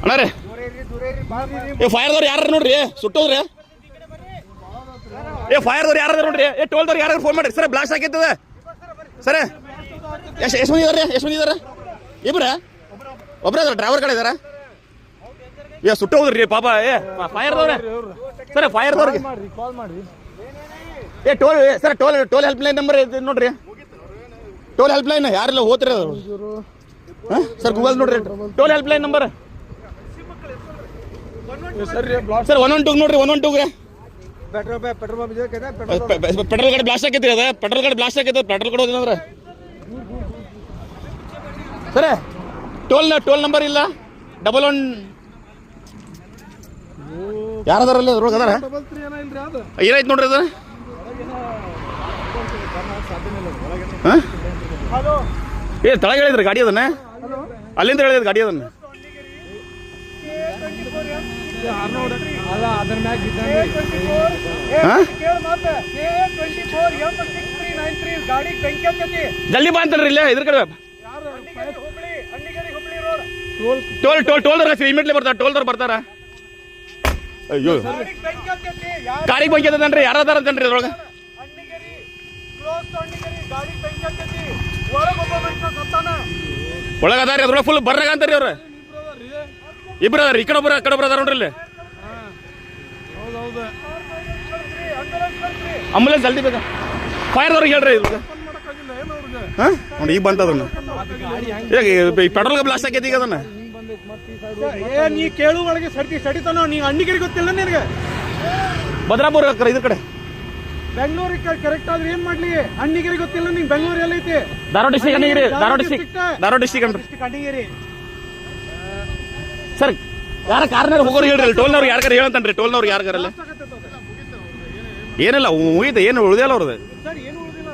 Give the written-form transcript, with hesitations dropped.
ಅಣ್ಣ ರೀ ಫೈರ್ದವ್ರು ಯಾರು ನೋಡ್ರಿ ಸುಟ್ಟೋದ್ರಿ ಫೈರ್ದವ್ರು ಯಾರು ನೋಡ್ರಿ ಟೋಲ್ದವ್ರು ಯಾರು ಫೋನ್ ಮಾಡಿರಿ ಸರ್ ಬ್ಲಾಸ್ಟ್ ಹಾಕಿತ್ತದ ಸರ್ ಎಷ್ಟು ಮಂದಿ ಇದಾರೆ ಎಷ್ಟು ಮಂದಿ ಇದಾರೆ ಇಬ್ರ ಒಬ್ರ ಡ್ರೈವರ್ ಕಡೆ ಇದಾರ ಸುಟ್ಟು ಹೋದ್ರಿ ಪಾಪ ಫೈರ್ದವ್ರೆ ಸರ್ ಫೈರ್ದವ್ರಿಗೆ toll sir toll help line number ಇದೆ ನೋಡ್ರಿ ಟೋಲ್ ಹೆಲ್ಪ್ ಲೈನ್ ಯಾರೆಲ್ಲ ಹೋಗ್ತಿರ ಸರ್ ಗೂಗಲ್ ನೋಡ್ರಿ toll help line number sir 112 ನೋಡ್ರಿ 112 ಪೆಟ್ರೋಲ್ ಗಾಡಿ ಬ್ಲಾಸ್ಟ್ ಆಕೈತಿ ಅದ ಪೆಟ್ರೋಲ್ ಗಾಡಿ ಬ್ಲಾಸ್ಟ್ ಆಕೈತಿ ಪೆಟ್ರೋಲ್ ಕೊಡೋದು ಅಂದ್ರೆ ಸರ್ ಟೋಲ್ ನಂಬರ್ ಇಲ್ಲ 11 ಯಾರದಾರಲ್ಲಿ ಅದ್ರೊಳಗೆ ಅದಾರ ಏನಾಯ್ತು ನೋಡ್ರಿ ಅದು ತಳಗ ಹೇಳಿದ್ರಿ ಗಾಡಿ ಅದನ್ನ ಅಲ್ಲಿಂದ ಹೇಳಿದ್ರಿ ಗಾಡಿ ಅದನ್ನ ಜಲ್ದಿ ಬಾ ಅಂತಲ್ರಿ ಇಲ್ಲೇ ಇದ್ರ ಕಡೆ ಟೋಲ್ ಇಮಿಡಿಯೇಟ್ಲಿ ಬರ್ತಾರ ಟೋಲ್ದವ್ರು ಬರ್ತಾರ ಅಯ್ಯೋ ಗಾಡಿಗೆ ಬಂಕಿ ಅದನ್ರಿ ಯಾರದಾರ ಅಂತನ್ರಿ ಅದ್ರೊಳಗೆ ಒಳಗದಾರಿ ಅದ್ರೊಳಗೆ ಫುಲ್ ಬರ್ರಾಗ ಅಂತಾರಿ ಅವ್ರ ಇಬ್ರು ಅದಾರ ಈ ಕಡೆ ಒಬ್ರು ಆ ಕಡೆ ಒಬ್ರು ಅದಾರ ನೋಡ್ರಿ ಇಲ್ಲಿ ಆಂಬುಲೆನ್ಸ್ ಜಲ್ದಿ ಬೇಕಾ ಫೈರ್ದವ್ರಿಗೆ ಹೇಳ್ರಿ ಇದು ನೋಡಿ ಈಗ ಬಂತದನ್ನ ಪೆಟ್ರೋಲ್ಗೆ ಬ್ಲಾಸ್ಟ್ ಆಗೈತಿ ಈಗ ಅದನ್ನ ನೀ ಕೇಳು ಒಳಗೆ ಸಡಿತಾನ ನೀ ಅಣ್ಣಿಗರಿಗೆ ಗೊತ್ತಿಲ್ಲ ನಿನಗೆ ಭದ್ರಾಪುರ ಇದ್ರ ಕಡೆ ಬೆಂಗಳೂರಿಗೆ ಕರೆಕ್ಟ್ ಆದ್ರೆ ಏನ್ ಮಾಡ್ಲಿ ಅಣ್ಣಿಗರಿಗೆ ಗೊತ್ತಿಲ್ಲ ನಿಂಗೆ ಬೆಂಗಳೂರು ಎಲ್ಲ ಐತಿ Dharwad district Annigeri Dharwad district Annigeri sir ಯಾರ ಕಾರ್ನಾರ ಹೋಗೋರು ಹೇಳ್ರಿ ಟೋಲ್ನವ್ರು ಯಾರ್ಗಾರ ಹೇಳಂತನ್ರಿ ಟೋಲ್ನವ್ರು ಯಾರ್ಗಾರಲ್ಲ ಏನಿಲ್ಲ ಮುಗಿತ ಏನು ಉಳಿದಿಲ್ಲ ಅವ್ರದ್ದು ಸರ್ ಏನು ಉಳಿದಿಲ್ಲ